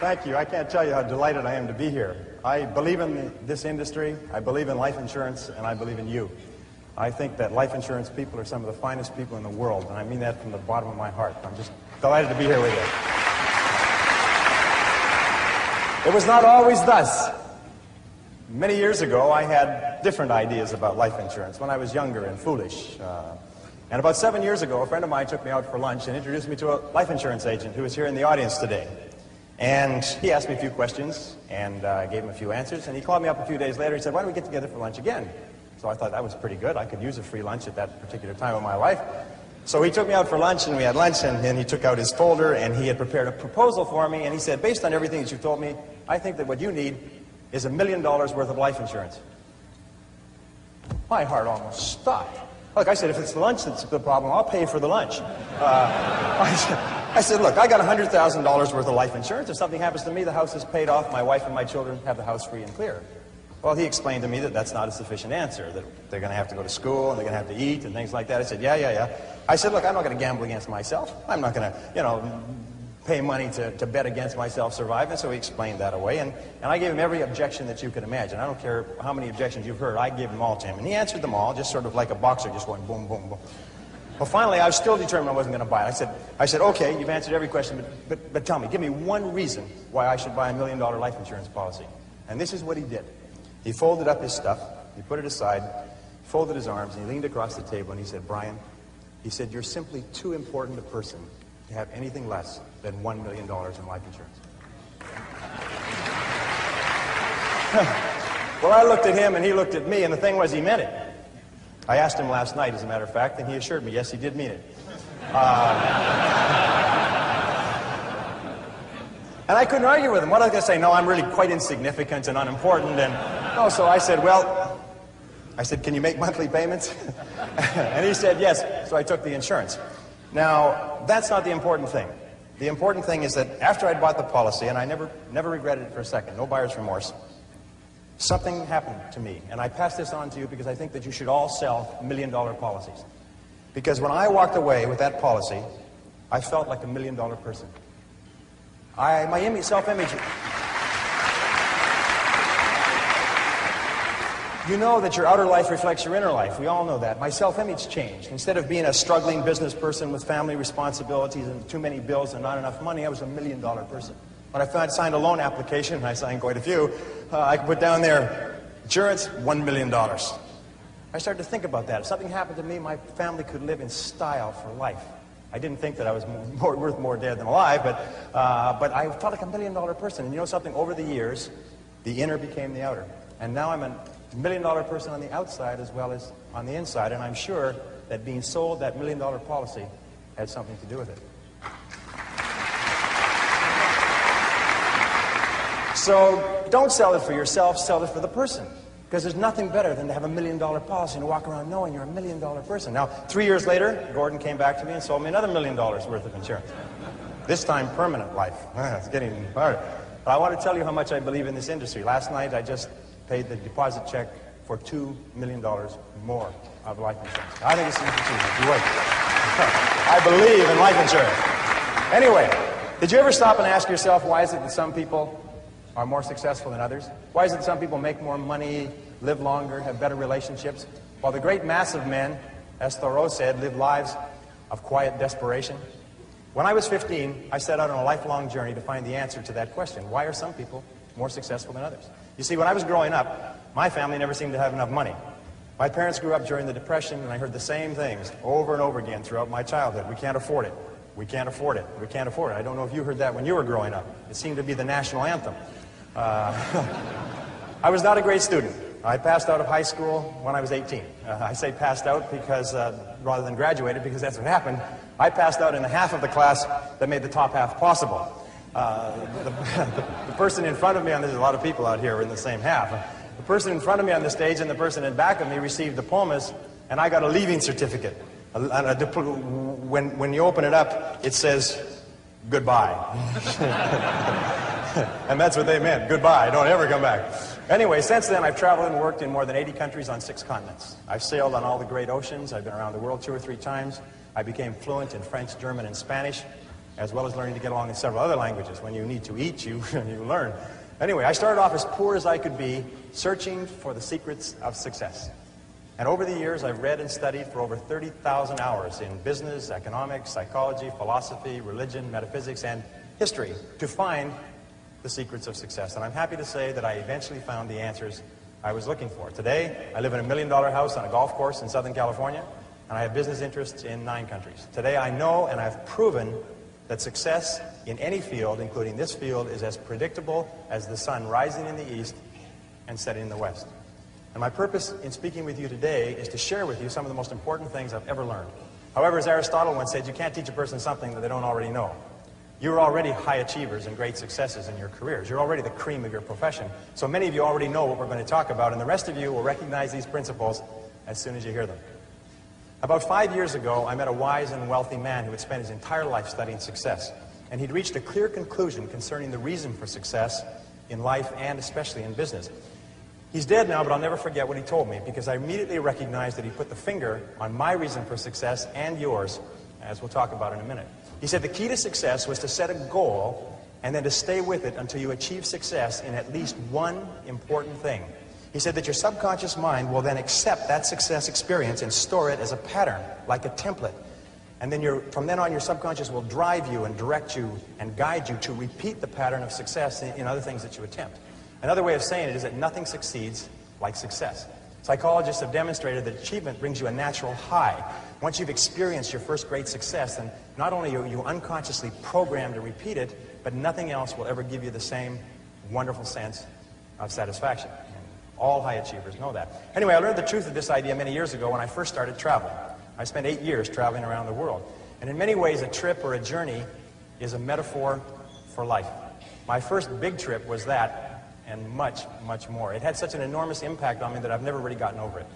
Thank you. I can't tell you how delighted I am to be here. I believe in this industry, I believe in life insurance, and I believe in you. I think that life insurance people are some of the finest people in the world, and I mean that from the bottom of my heart. I'm just delighted to be here with you. It was not always thus. Many years ago, I had different ideas about life insurance when I was younger and foolish. And about 7 years ago, a friend of mine took me out for lunch and introduced me to a life insurance agent who is here in the audience today. And he asked me a few questions, and I gave him a few answers, and he called me up a few days later and said, "Why don't we get together for lunch again?" So I thought that was pretty good. I could use a free lunch at that particular time of my life. So he took me out for lunch, and we had lunch, and then he took out his folder, and he had prepared a proposal for me, and he said, "Based on everything that you told me, I think that what you need is $1 million worth of life insurance." My heart almost stopped. Look, I said, if it's the lunch that's the problem, I'll pay for the lunch. I said, look, I got $100,000 worth of life insurance. If something happens to me, the house is paid off, my wife and my children have the house free and clear. Well, he explained to me that that's not a sufficient answer, that they're going to have to go to school, and they're going to have to eat, and things like that. I said, yeah. I said, look, I'm not going to gamble against myself. I'm not going to, pay money to bet against myself surviving. So he explained that away, and I gave him every objection that you could imagine. I don't care how many objections you've heard, I gave them all to him. And he answered them all, just sort of like a boxer, just going boom, boom, boom. Well, finally, I was still determined I wasn't going to buy it. I said, okay, you've answered every question, but tell me, give me one reason why I should buy $1 million life insurance policy. And this is what he did. He folded up his stuff, he put it aside, folded his arms, and he leaned across the table, and he said, "Brian," he said, "you're simply too important a person to have anything less than $1 million in life insurance." Well, I looked at him, and he looked at me, and the thing was, he meant it. I asked him last night, as a matter of fact, and he assured me, yes, he did mean it. And I couldn't argue with him. What was I going to say? No, I'm really quite insignificant and unimportant. And no, so I said, can you make monthly payments? And he said, yes. So I took the insurance. Now, that's not the important thing. The important thing is that after I'd bought the policy, and I never regretted it for a second, no buyer's remorse, something happened to me. And I pass this on to you because I think that you should all sell $1 million policies. Because when I walked away with that policy, I felt like $1 million person. My self-image... You know that your outer life reflects your inner life. We all know that. My self-image changed. Instead of being a struggling business person with family responsibilities and too many bills and not enough money, I was $1 million person. When I signed a loan application, and I signed quite a few, I could put down there, insurance, $1 million. I started to think about that. If something happened to me, my family could live in style for life. I didn't think that I was worth more dead than alive, but I felt like $1 million person. And you know something? Over the years, the inner became the outer. And now I'm $1 million person on the outside as well as on the inside, and I'm sure that being sold that $1 million policy had something to do with it. So don't sell it for yourself, sell it for the person. Because there's nothing better than to have $1 million policy and to walk around knowing you're $1 million person. Now, 3 years later, Gordon came back to me and sold me another $1 million worth of insurance. This time, permanent life. It's getting harder. But I want to tell you how much I believe in this industry. Last night, I just paid the deposit check for $2 million more of life insurance. I think it's an achievement. You wait. I believe in life insurance. Anyway, did you ever stop and ask yourself, why is it that some people are more successful than others? Why is it that some people make more money, live longer, have better relationships, while the great mass of men, as Thoreau said, live lives of quiet desperation? When I was 15, I set out on a lifelong journey to find the answer to that question. Why are some people more successful than others? You see, when I was growing up, my family never seemed to have enough money. My parents grew up during the Depression, and I heard the same things over and over again throughout my childhood. We can't afford it. We can't afford it. We can't afford it. I don't know if you heard that when you were growing up. It seemed to be the national anthem. I was not a great student. I passed out of high school when I was 18. I say passed out because, rather than graduated, because that's what happened. I passed out in the half of the class that made the top half possible. The person in front of me, and there's a lot of people out here in the same half. The person in front of me on the stage and the person in back of me received diplomas, and I got a leaving certificate. When you open it up, it says, goodbye. And that's what they meant, goodbye, don't ever come back. Anyway, since then I've traveled and worked in more than 80 countries on 6 continents. I've sailed on all the great oceans. I've been around the world 2 or 3 times. I became fluent in French, German, and Spanish. as well as learning to get along in several other languages. When you need to eat, you learn. Anyway, I started off as poor as I could be, searching for the secrets of success. And over the years, I've read and studied for over 30,000 hours in business, economics, psychology, philosophy, religion, metaphysics, and history to find the secrets of success. And I'm happy to say that I eventually found the answers I was looking for. Today, I live in a $1 million house on a golf course in Southern California, and I have business interests in 9 countries. Today, I know and I've proven that success in any field, including this field, is as predictable as the sun rising in the east and setting in the west. And my purpose in speaking with you today is to share with you some of the most important things I've ever learned. However, as Aristotle once said, you can't teach a person something that they don't already know. You're already high achievers and great successes in your careers. You're already the cream of your profession. So many of you already know what we're going to talk about, and the rest of you will recognize these principles as soon as you hear them. About 5 years ago, I met a wise and wealthy man who had spent his entire life studying success. And he'd reached a clear conclusion concerning the reason for success in life and especially in business. He's dead now, but I'll never forget what he told me, because I immediately recognized that he put the finger on my reason for success and yours, as we'll talk about in a minute. He said the key to success was to set a goal and then to stay with it until you achieve success in at least one important thing. He said that your subconscious mind will then accept that success experience and store it as a pattern, like a template. And then from then on, your subconscious will drive you and direct you and guide you to repeat the pattern of success in other things that you attempt. Another way of saying it is that nothing succeeds like success. Psychologists have demonstrated that achievement brings you a natural high. Once you've experienced your first great success, then not only are you unconsciously programmed to repeat it, but nothing else will ever give you the same wonderful sense of satisfaction. And all high achievers know that. Anyway, I learned the truth of this idea many years ago when I first started traveling. I spent 8 years traveling around the world. And in many ways, a trip or a journey is a metaphor for life. My first big trip was that, and much, much more. It had such an enormous impact on me that I've never really gotten over it.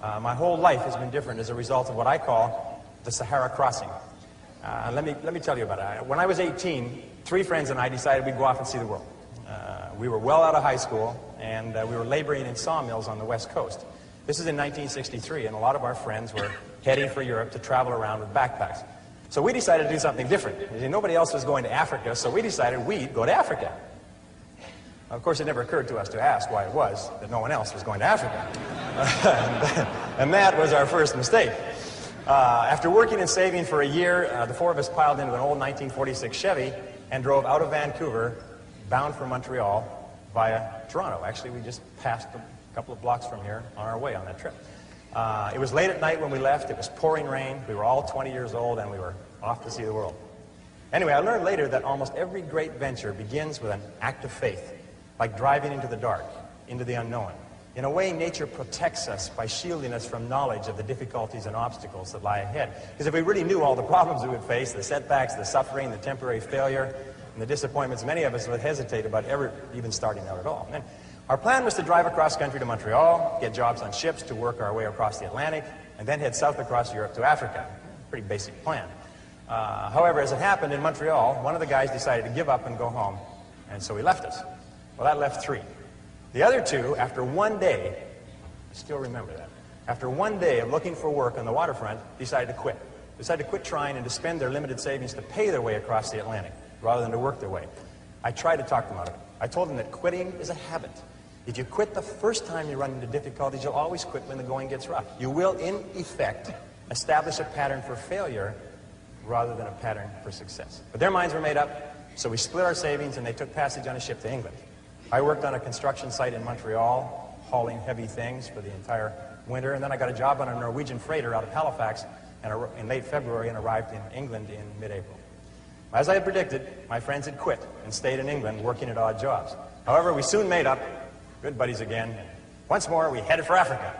My whole life has been different as a result of what I call the Sahara crossing. Let me tell you about it. When I was 18, 3 friends and I decided we'd go off and see the world. We were well out of high school, and we were laboring in sawmills on the West Coast. This is in 1963, and a lot of our friends were heading for Europe to travel around with backpacks. So we decided to do something different. Nobody else was going to Africa, so we decided we'd go to Africa. Of course, it never occurred to us to ask why it was that no one else was going to Africa. And that was our first mistake. After working and saving for a year, the 4 of us piled into an old 1946 Chevy and drove out of Vancouver, bound for Montreal, via Toronto. Actually, we just passed a couple of blocks from here on our way on that trip. It was late at night when we left. It was pouring rain. We were all 20 years old, and we were off to see the world. Anyway, I learned later that almost every great venture begins with an act of faith, like driving into the dark, into the unknown. In a way, nature protects us by shielding us from knowledge of the difficulties and obstacles that lie ahead. Because if we really knew all the problems we would face, the setbacks, the suffering, the temporary failure, and the disappointments, many of us would hesitate about ever even starting out at all. And our plan was to drive across country to Montreal, get jobs on ships to work our way across the Atlantic, and then head south across Europe to Africa. Pretty basic plan. However, as it happened in Montreal, one of the guys decided to give up and go home, and so he left us. Well, that left 3. The other 2, after one day, I still remember that, after one day of looking for work on the waterfront, decided to quit. Decided to quit trying and to spend their limited savings to pay their way across the Atlantic, rather than to work their way. I tried to talk them out of it. I told them that quitting is a habit. If you quit the first time you run into difficulties, you'll always quit when the going gets rough. You will, in effect, establish a pattern for failure rather than a pattern for success. But their minds were made up, so we split our savings and they took passage on a ship to England. I worked on a construction site in Montreal, hauling heavy things for the entire winter, and then I got a job on a Norwegian freighter out of Halifax in late February and arrived in England in mid-April. As I had predicted, my friends had quit and stayed in England working at odd jobs. However, we soon made up, good buddies again, and once more we headed for Africa.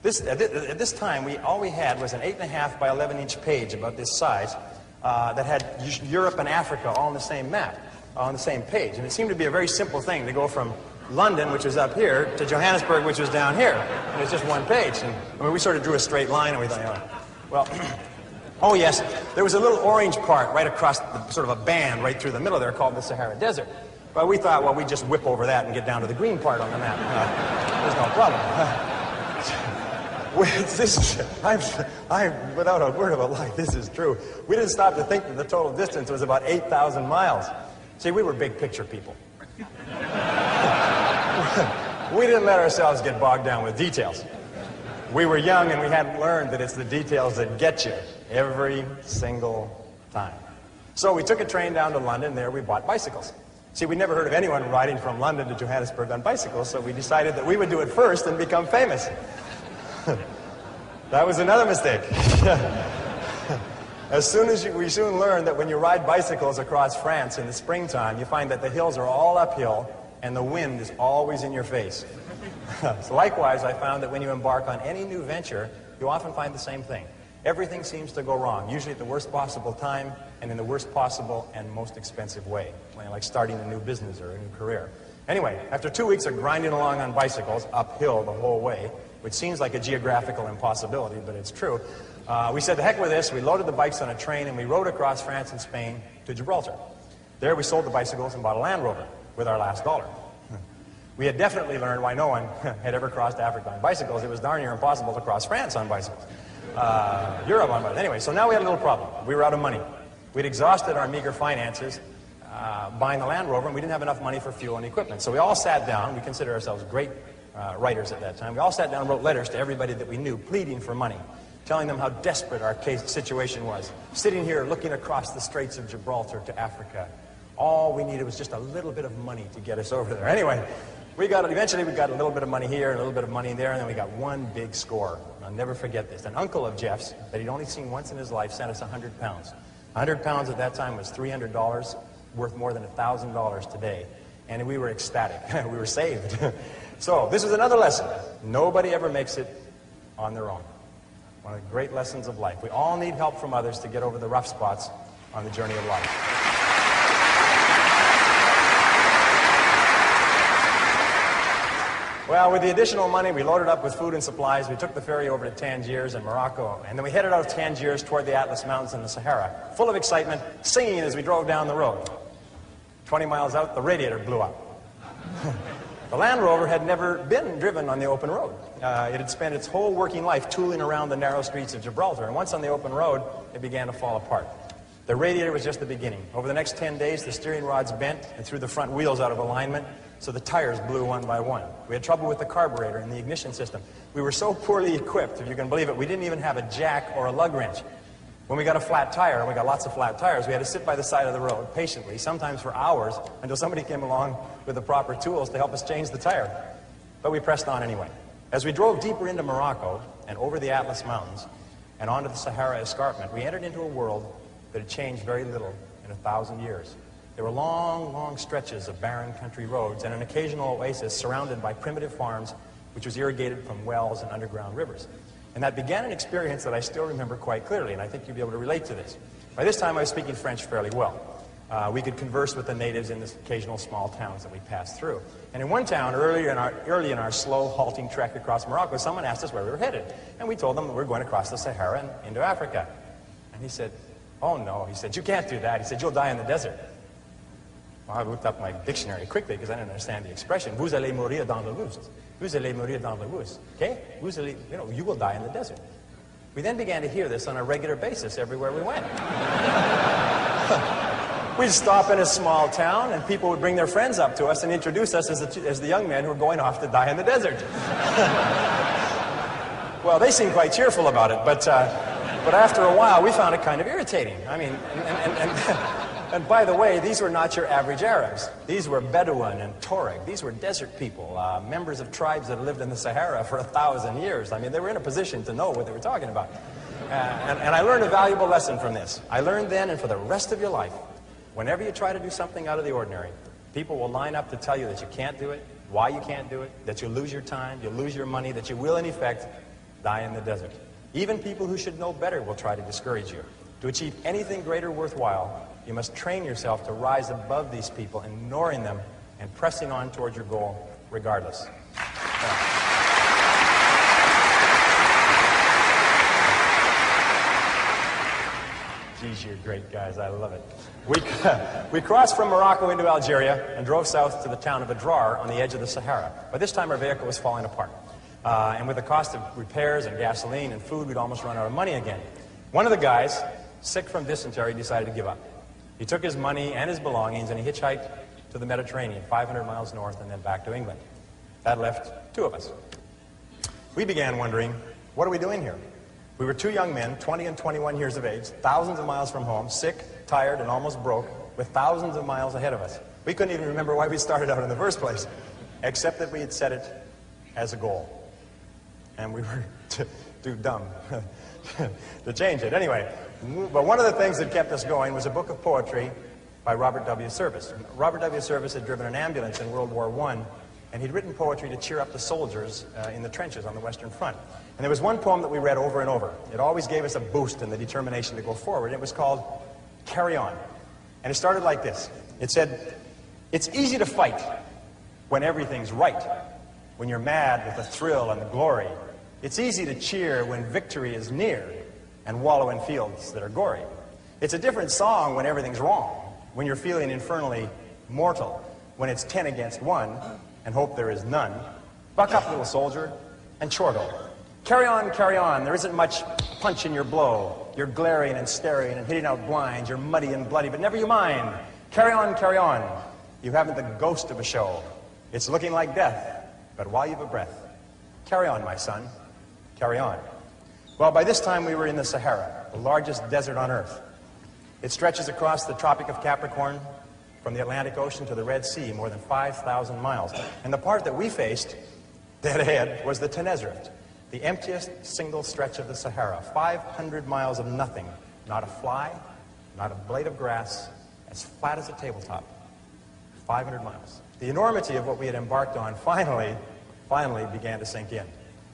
At this time, all we had was an 8.5 by 11-inch page about this size that had Europe and Africa all on the same map, on the same page. And it seemed to be a very simple thing to go from London, which was up here, to Johannesburg, which was down here. And it's just one page. And I mean, we sort of drew a straight line, and we thought, well, oh yes, there was a little orange part right across sort of a band right through the middle there called the Sahara Desert. But we thought, well, we'd just whip over that and get down to the green part on the map. There's no problem. I'm without a word of a lie, this is true. We didn't stop to think that the total distance was about 8,000 miles. See, we were big picture people. We didn't let ourselves get bogged down with details. We were young and we hadn't learned that it's the details that get you every single time. So we took a train down to London. There we bought bicycles. See, we never heard of anyone riding from London to Johannesburg on bicycles, so we decided that we would do it first and become famous. That was another mistake. We soon learned that when you ride bicycles across France in the springtime, you find that the hills are all uphill and the wind is always in your face. So likewise, I found that when you embark on any new venture, you often find the same thing. Everything seems to go wrong, usually at the worst possible time and in the worst possible and most expensive way, like starting a new business or a new career. Anyway, after 2 weeks of grinding along on bicycles, uphill the whole way, which seems like a geographical impossibility, but it's true, we said, the heck with this. We loaded the bikes on a train and we rode across France and Spain to Gibraltar. There we sold the bicycles and bought a Land Rover with our last dollar. We had definitely learned why no one had ever crossed Africa on bicycles. It was darn near impossible to cross France on bicycles. Europe on bicycles. Anyway, so now we had a little problem. We were out of money. We'd exhausted our meager finances buying the Land Rover, and we didn't have enough money for fuel and equipment. So we all sat down. We considered ourselves great writers at that time. We all sat down and wrote letters to everybody that we knew, pleading for money, telling them how desperate our situation was. Sitting here looking across the Straits of Gibraltar to Africa. All we needed was just a little bit of money to get us over there. Anyway, eventually we got a little bit of money here and a little bit of money there, and then we got one big score. I'll never forget this. An uncle of Jeff's that he'd only seen once in his life sent us 100 pounds. 100 pounds at that time was $300, worth more than $1,000 today. And we were ecstatic. We were saved. So this is another lesson. Nobody ever makes it on their own. One of the great lessons of life. We all need help from others to get over the rough spots on the journey of life. Well, with the additional money, we loaded up with food and supplies. We took the ferry over to Tangiers in Morocco, and then we headed out of Tangiers toward the Atlas Mountains in the Sahara, full of excitement, singing as we drove down the road. 20 miles out, the radiator blew up. The Land Rover had never been driven on the open road. It had spent its whole working life tooling around the narrow streets of Gibraltar, and once on the open road, it began to fall apart. The radiator was just the beginning. Over the next 10 days, the steering rods bent and threw the front wheels out of alignment, so the tires blew one by one. We had trouble with the carburetor and the ignition system. We were so poorly equipped, if you can believe it, we didn't even have a jack or a lug wrench. When we got a flat tire, and we got lots of flat tires, we had to sit by the side of the road patiently, sometimes for hours, until somebody came along with the proper tools to help us change the tire. But we pressed on anyway. As we drove deeper into Morocco and over the Atlas Mountains and onto the Sahara Escarpment, we entered into a world that had changed very little in 1,000 years. There were long, long stretches of barren country roads and an occasional oasis surrounded by primitive farms, which was irrigated from wells and underground rivers. And that began an experience that I still remember quite clearly, and I think you'll be able to relate to this. By this time, I was speaking French fairly well. We could converse with the natives in the occasional small towns that we passed through. And in one town, early in our slow, halting trek across Morocco, someone asked us where we were headed. And we told them that we were going across the Sahara and into Africa. And he said, "Oh, no." He said, "You can't do that." He said, "You'll die in the desert." Well, I looked up my dictionary quickly because I didn't understand the expression. Vous allez mourir dans le louste. Vous allez mourir dans le louste. Okay? Vous allez, you will die in the desert. We then began to hear this on a regular basis everywhere we went. We'd stop in a small town, and people would bring their friends up to us and introduce us as the young men who were going off to die in the desert. Well, they seemed quite cheerful about it, but after a while, we found it kind of irritating. I mean, and by the way, these were not your average Arabs. These were Bedouin and Tuareg. These were desert people, members of tribes that lived in the Sahara for 1,000 years. I mean, they were in a position to know what they were talking about. And I learned a valuable lesson from this. I learned then, and for the rest of your life, whenever you try to do something out of the ordinary, people will line up to tell you that you can't do it, why you can't do it, that you'll lose your time, you'll lose your money, that you will, in effect, die in the desert. Even people who should know better will try to discourage you. To achieve anything greater worthwhile, you must train yourself to rise above these people, ignoring them and pressing on towards your goal regardless. Geez, you're great guys. I love it. We crossed from Morocco into Algeria and drove south to the town of Adrar on the edge of the Sahara. By this time, our vehicle was falling apart. And with the cost of repairs and gasoline and food, we'd almost run out of money again. One of the guys, sick from dysentery, decided to give up. He took his money and his belongings and he hitchhiked to the Mediterranean, 500 miles north and then back to England. That left two of us. We began wondering, what are we doing here? We were two young men, 20 and 21 years of age, thousands of miles from home, sick, tired, and almost broke, with thousands of miles ahead of us. We couldn't even remember why we started out in the first place, except that we had set it as a goal. And we were too dumb to change it. Anyway, but one of the things that kept us going was a book of poetry by Robert W. Service. Robert W. Service had driven an ambulance in World War I, and he'd written poetry to cheer up the soldiers in the trenches on the Western Front. And there was one poem that we read over and over. It always gave us a boost in the determination to go forward. It was called Carry On. And it started like this. It said, "It's easy to fight when everything's right, when you're mad with the thrill and the glory. It's easy to cheer when victory is near and wallow in fields that are gory. It's a different song when everything's wrong, when you're feeling infernally mortal, when it's 10 against 1 and hope there is none. Buck up, little soldier, and chortle. Carry on, there isn't much punch in your blow. You're glaring and staring and hitting out blinds. You're muddy and bloody, but never you mind. Carry on. You haven't the ghost of a show. It's looking like death, but while you've a breath, carry on, my son, carry on." Well, by this time we were in the Sahara, the largest desert on Earth. It stretches across the Tropic of Capricorn from the Atlantic Ocean to the Red Sea, more than 5,000 miles. And the part that we faced, dead ahead, was the Tenerife, the emptiest single stretch of the Sahara. 500 miles of nothing, not a fly, not a blade of grass, as flat as a tabletop. 500 miles. The enormity of what we had embarked on finally began to sink in.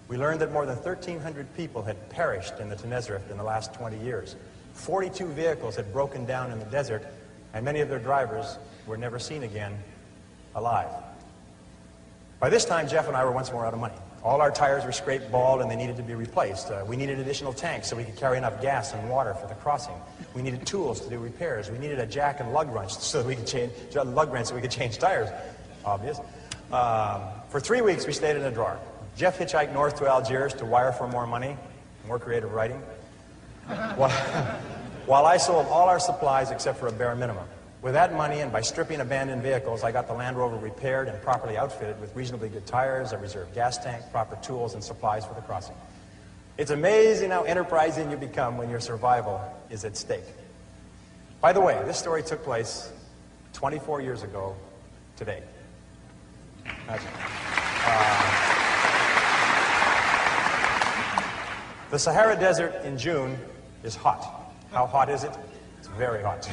We learned that more than 1,300 people had perished in the Tenerife in the last 20 years. 42 vehicles had broken down in the desert, and many of their drivers were never seen again alive. By this time, Jeff and I were once more out of money. All our tires were scraped bald and they needed to be replaced. We needed additional tanks so we could carry enough gas and water for the crossing. We needed tools to do repairs. We needed a jack and lug wrench so that we could change tires. Obvious. For 3 weeks we stayed in a drawer. Jeff hitchhiked north to Algiers to wire for more money, more creative writing, while I sold all our supplies except for a bare minimum. With that money and by stripping abandoned vehicles, I got the Land Rover repaired and properly outfitted with reasonably good tires, a reserve gas tank, proper tools, and supplies for the crossing. It's amazing how enterprising you become when your survival is at stake. By the way, this story took place 24 years ago today. The Sahara Desert in June is hot. How hot is it? It's very hot.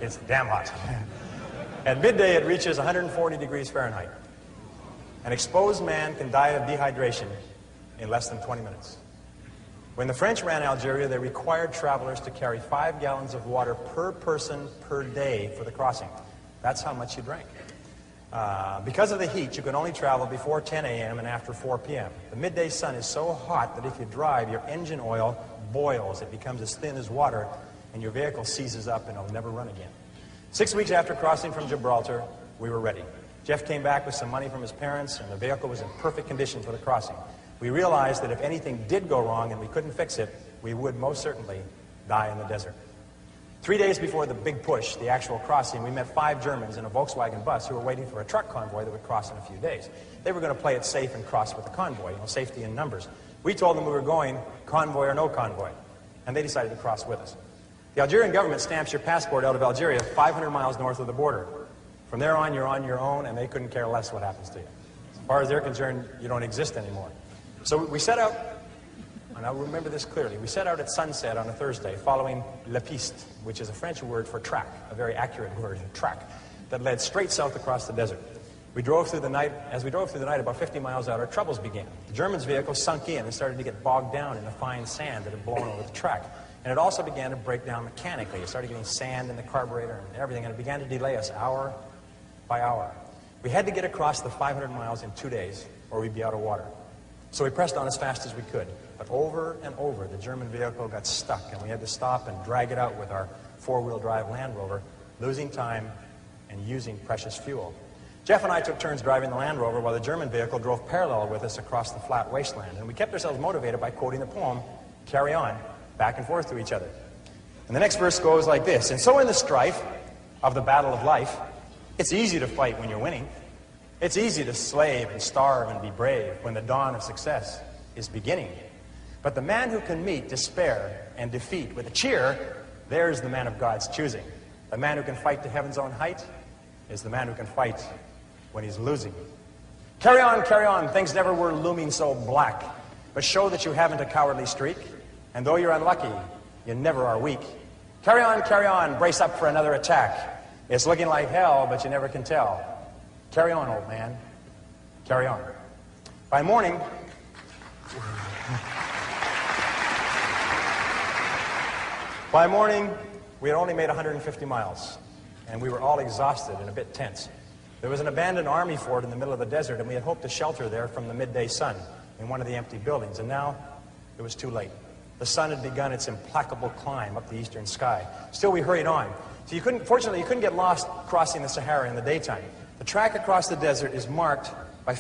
It's damn hot. At midday, it reaches 140 degrees Fahrenheit. An exposed man can die of dehydration in less than 20 minutes. When the French ran Algeria, they required travelers to carry 5 gallons of water per person per day for the crossing. That's how much you drank. Because of the heat, you can only travel before 10 a.m. and after 4 p.m. The midday sun is so hot that if you drive, your engine oil boils. It becomes as thin as water, and your vehicle seizes up and it'll never run again. 6 weeks after crossing from Gibraltar, we were ready. Jeff came back with some money from his parents, and the vehicle was in perfect condition for the crossing. We realized that if anything did go wrong and we couldn't fix it, we would most certainly die in the desert. 3 days before the big push, the actual crossing, we met 5 Germans in a Volkswagen bus who were waiting for a truck convoy that would cross in a few days. They were going to play it safe and cross with the convoy, safety in numbers. We told them we were going, convoy or no convoy, and they decided to cross with us. The Algerian government stamps your passport out of Algeria 500 miles north of the border. From there on, you're on your own, and they couldn't care less what happens to you. As far as they're concerned, you don't exist anymore. So we set out, and I'll remember this clearly, we set out at sunset on a Thursday, following La Piste, which is a French word for track, a very accurate word, track, that led straight south across the desert. We drove through the night. As we drove through the night, about 50 miles out, our troubles began. The Germans' vehicle sunk in and started to get bogged down in the fine sand that had blown over the track. And it also began to break down mechanically. It started getting sand in the carburetor and everything, and it began to delay us hour by hour. We had to get across the 500 miles in 2 days, or we'd be out of water. So we pressed on as fast as we could. But over and over, the German vehicle got stuck, and we had to stop and drag it out with our 4-wheel drive Land Rover, losing time and using precious fuel. Jeff and I took turns driving the Land Rover while the German vehicle drove parallel with us across the flat wasteland. And we kept ourselves motivated by quoting the poem, "Carry On," back and forth to each other. And the next verse goes like this: "And so in the strife of the battle of life, it's easy to fight when you're winning. It's easy to slave and starve and be brave when the dawn of success is beginning. But the man who can meet despair and defeat with a cheer, there's the man of God's choosing. The man who can fight to heaven's own height is the man who can fight when he's losing. Carry on, things never were looming so black. But show that you haven't a cowardly streak, and though you're unlucky, you never are weak. Carry on, brace up for another attack. It's looking like hell, but you never can tell. Carry on, old man, carry on." By morning, we had only made 150 miles, and we were all exhausted and a bit tense. There was an abandoned army fort in the middle of the desert, and we had hoped to shelter there from the midday sun in one of the empty buildings, and now it was too late. The sun had begun its implacable climb up the eastern sky. Still, we hurried on. So fortunately, you couldn't get lost crossing the Sahara in the daytime. The track across the desert is marked by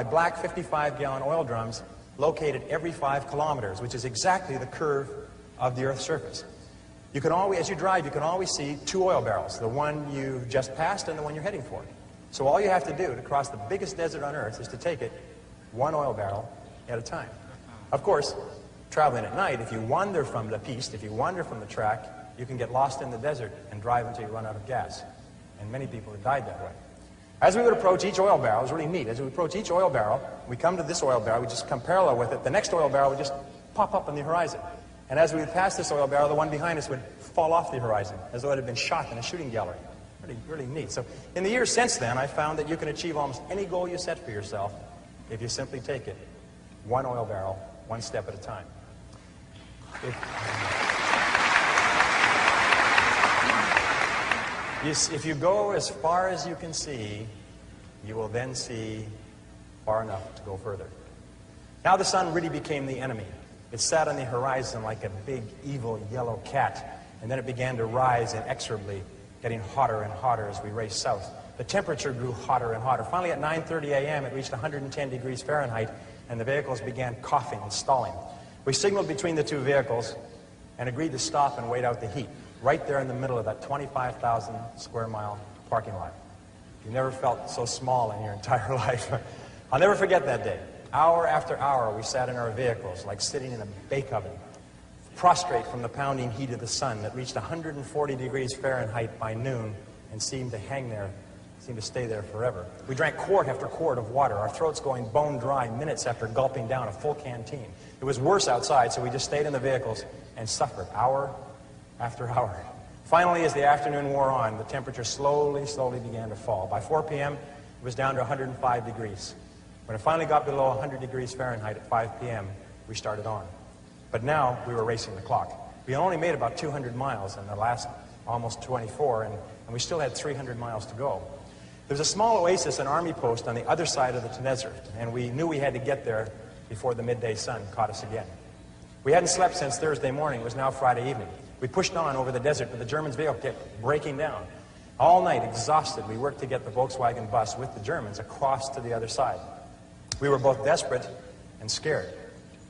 black 55-gallon oil drums located every 5 kilometers, which is exactly the curve of the Earth's surface. You can always, as you drive, you can always see 2 oil barrels, the one you just passed and the one you're heading for. So all you have to do to cross the biggest desert on Earth is to take it 1 oil barrel at a time. Of course, traveling at night, if you wander from the piste, if you wander from the track, you can get lost in the desert and drive until you run out of gas. And many people have died that way. As we would approach each oil barrel, it was really neat. As we approach each oil barrel, we come to this oil barrel, we just come parallel with it. The next oil barrel would just pop up on the horizon. And as we would pass this oil barrel, the one behind us would fall off the horizon, as though it had been shot in a shooting gallery. Really neat. So in the years since then, I found that you can achieve almost any goal you set for yourself if you simply take it 1 oil barrel, 1 step at a time. If you go as far as you can see, you will then see far enough to go further. Now the sun really became the enemy. It sat on the horizon like a big, evil, yellow cat, and then it began to rise inexorably, getting hotter and hotter as we raced south. The temperature grew hotter and hotter. Finally, at 9:30 a.m., it reached 110 degrees Fahrenheit, and the vehicles began coughing and stalling. We signaled between the 2 vehicles and agreed to stop and wait out the heat, right there in the middle of that 25,000 square mile parking lot. You never felt so small in your entire life. I'll never forget that day. Hour after hour, we sat in our vehicles like sitting in a bake oven, prostrate from the pounding heat of the sun that reached 140 degrees Fahrenheit by noon and seemed to hang there, seemed to stay there forever. We drank quart after quart of water, our throats going bone dry minutes after gulping down a full canteen. It was worse outside, so we just stayed in the vehicles and suffered hour after hour. Finally, as the afternoon wore on, the temperature slowly began to fall. By 4 p.m., it was down to 105 degrees. When it finally got below 100 degrees Fahrenheit at 5 p.m., we started on. But now we were racing the clock. We only made about 200 miles in the last almost 24, and we still had 300 miles to go. There was a small oasis, an army post on the other side of the desert, and we knew we had to get there before the midday sun caught us again. We hadn't slept since Thursday morning. It was now Friday evening. We pushed on over the desert, but the Germans' vehicle kept breaking down. All night, exhausted, we worked to get the Volkswagen bus with the Germans across to the other side. We were both desperate and scared.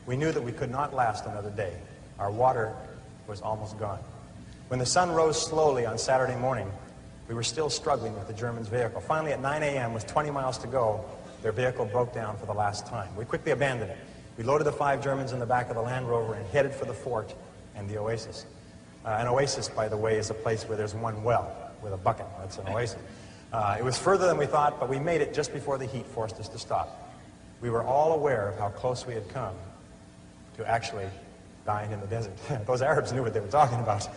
We knew that we could not last another day. Our water was almost gone. When the sun rose slowly on Saturday morning, we were still struggling with the Germans' vehicle. Finally, at 9 a.m., with 20 miles to go, their vehicle broke down for the last time. We quickly abandoned it. We loaded the 5 Germans in the back of the Land Rover and headed for the fort and the oasis. An oasis, by the way, is a place where there's one well with a bucket. That's an oasis. It was further than we thought, but we made it just before the heat forced us to stop. We were all aware of how close we had come to actually dying in the desert. Those Arabs knew what they were talking about.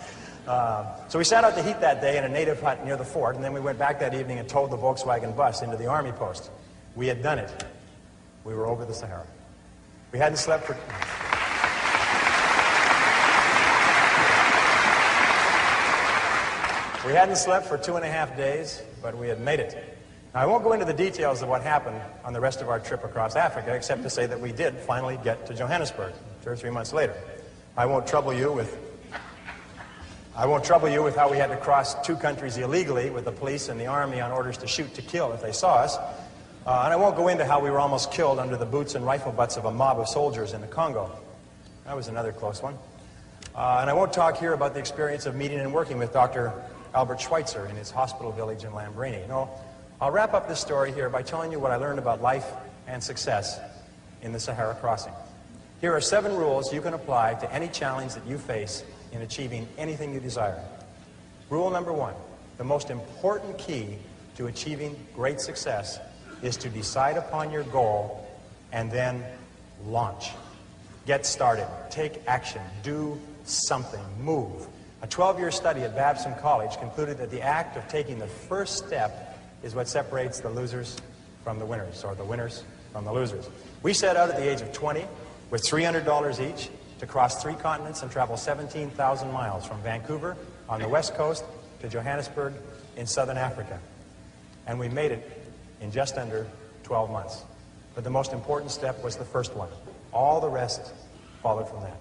So we sat out the heat that day in a native hut near the fort, and then we went back that evening and towed the Volkswagen bus into the army post. We had done it. We were over the Sahara. We hadn't slept for... We hadn't slept for 2.5 days, but we had made it. Now, I won't go into the details of what happened on the rest of our trip across Africa, except to say that we did finally get to Johannesburg 2 or 3 months later. I won't trouble you with I won't trouble you with how we had to cross 2 countries illegally with the police and the army on orders to shoot to kill if they saw us. And I won't go into how we were almost killed under the boots and rifle butts of a mob of soldiers in the Congo. That was another close one. And I won't talk here about the experience of meeting and working with Dr. Albert Schweitzer in his hospital village in Lambrini. No, I'll wrap up this story here by telling you what I learned about life and success in the Sahara crossing. Here are 7 rules you can apply to any challenge that you face in achieving anything you desire. Rule number 1, the most important key to achieving great success is to decide upon your goal and then launch. Get started, take action, do something, move. A 12-year study at Babson College concluded that the act of taking the first step is what separates the losers from the winners, or the winners from the losers. We set out at the age of 20 with $300 each to cross 3 continents and travel 17,000 miles from Vancouver on the west coast to Johannesburg in southern Africa. And we made it in just under 12 months. But the most important step was the first one. All the rest followed from that.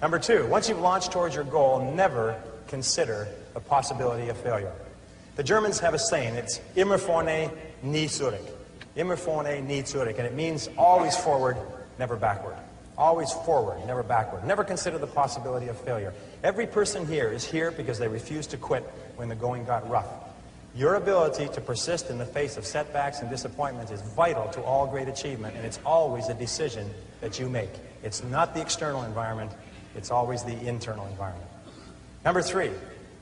Number 2, once you've launched towards your goal, never consider the possibility of failure. The Germans have a saying, it's immer vorne, nie zurück. Immer vorne, nie zurück. And it means always forward, never backward. Always forward, never backward. Never consider the possibility of failure. Every person here is here because they refused to quit when the going got rough. Your ability to persist in the face of setbacks and disappointments is vital to all great achievement, and it's always a decision that you make. It's not the external environment, it's always the internal environment. Number 3,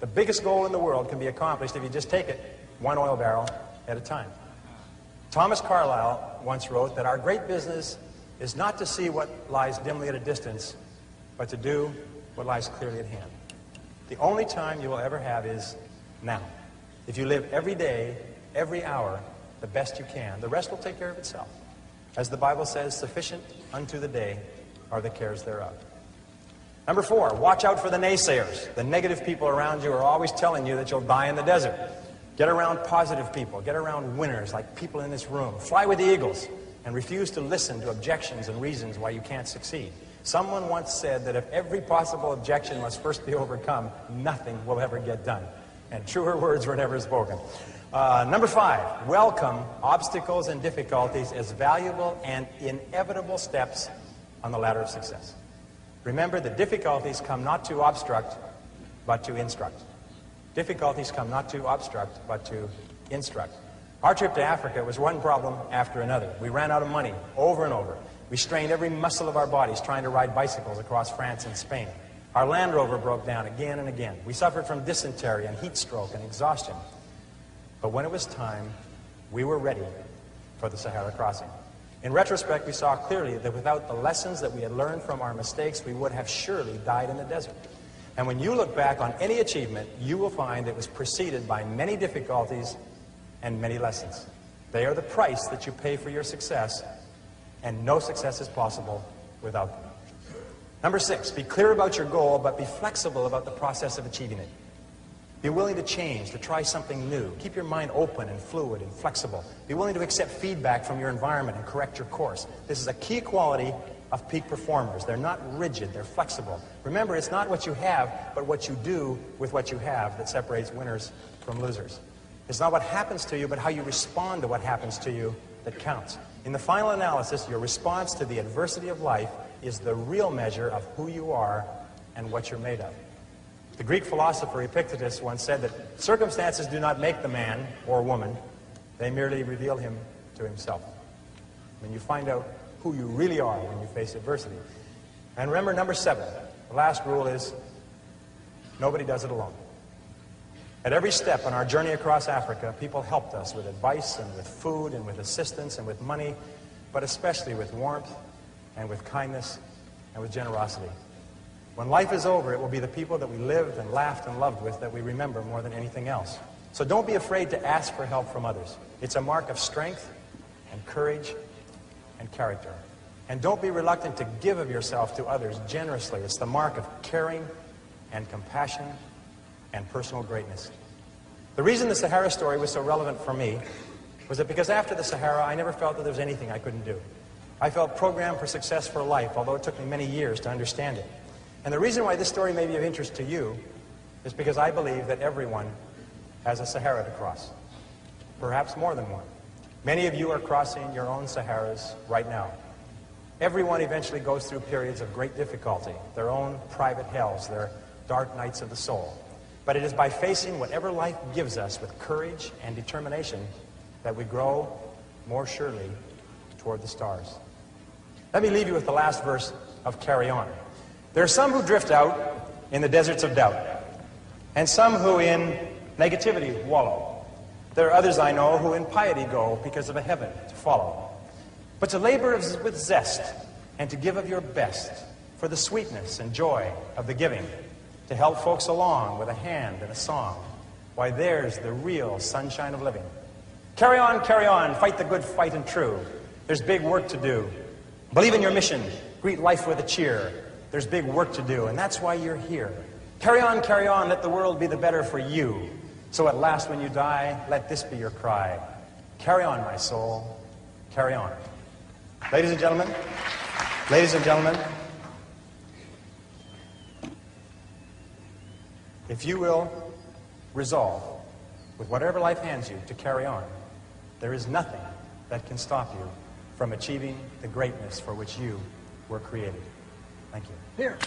the biggest goal in the world can be accomplished if you just take it 1 oil barrel at a time. Thomas Carlyle once wrote that our great business is not to see what lies dimly at a distance, but to do what lies clearly at hand. The only time you will ever have is now. If you live every day, every hour, the best you can, the rest will take care of itself. As the Bible says, sufficient unto the day are the cares thereof. Number 4, watch out for the naysayers. The negative people around you are always telling you that you'll die in the desert. Get around positive people. Get around winners like people in this room. Fly with the eagles and refuse to listen to objections and reasons why you can't succeed. Someone once said that if every possible objection must first be overcome, nothing will ever get done. And truer words were never spoken. Number 5, welcome obstacles and difficulties as valuable and inevitable steps on the ladder of success. Remember that difficulties come not to obstruct, but to instruct. Difficulties come not to obstruct, but to instruct. Our trip to Africa was one problem after another. We ran out of money over and over. We strained every muscle of our bodies trying to ride bicycles across France and Spain. Our Land Rover broke down again and again. We suffered from dysentery and heat stroke and exhaustion. But when it was time, we were ready for the Sahara crossing. In retrospect, we saw clearly that without the lessons that we had learned from our mistakes, we would have surely died in the desert. And when you look back on any achievement, you will find it was preceded by many difficulties and many lessons. They are the price that you pay for your success, and no success is possible without them. Number 6, be clear about your goal, but be flexible about the process of achieving it. Be willing to change, to try something new. Keep your mind open and fluid and flexible. Be willing to accept feedback from your environment and correct your course. This is a key quality of peak performers. They're not rigid, they're flexible. Remember, it's not what you have, but what you do with what you have that separates winners from losers. It's not what happens to you, but how you respond to what happens to you that counts. In the final analysis, your response to the adversity of life is the real measure of who you are and what you're made of. The Greek philosopher Epictetus once said that circumstances do not make the man or woman, they merely reveal him to himself. When you find out who you really are when you face adversity. And remember, number 7, the last rule is, nobody does it alone. At every step on our journey across Africa, people helped us with advice and with food and with assistance and with money, but especially with warmth and with kindness and with generosity. When life is over, it will be the people that we lived and laughed and loved with that we remember more than anything else. So don't be afraid to ask for help from others. It's a mark of strength and courage and character. And don't be reluctant to give of yourself to others generously. It's the mark of caring and compassion and personal greatness. The reason the Sahara story was so relevant for me was that because after the Sahara, I never felt that there was anything I couldn't do. I felt programmed for success for life, although it took me many years to understand it. And the reason why this story may be of interest to you is because I believe that everyone has a Sahara to cross, perhaps more than one. Many of you are crossing your own Saharas right now. Everyone eventually goes through periods of great difficulty, their own private hells, their dark nights of the soul. But it is by facing whatever life gives us with courage and determination that we grow more surely toward the stars. Let me leave you with the last verse of Carry On. There are some who drift out in the deserts of doubt, and some who in negativity wallow. There are others I know who in piety go because of a heaven to follow. But to labor with zest and to give of your best for the sweetness and joy of the giving, to help folks along with a hand and a song, why, there's the real sunshine of living. Carry on, fight the good fight and true. There's big work to do. Believe in your mission, greet life with a cheer. There's big work to do, and that's why you're here. Carry on, let the world be the better for you. So at last when you die, let this be your cry. Carry on, my soul, carry on. Ladies and gentlemen, if you will resolve, with whatever life hands you, to carry on, there is nothing that can stop you from achieving the greatness for which you were created. Thank you. Here.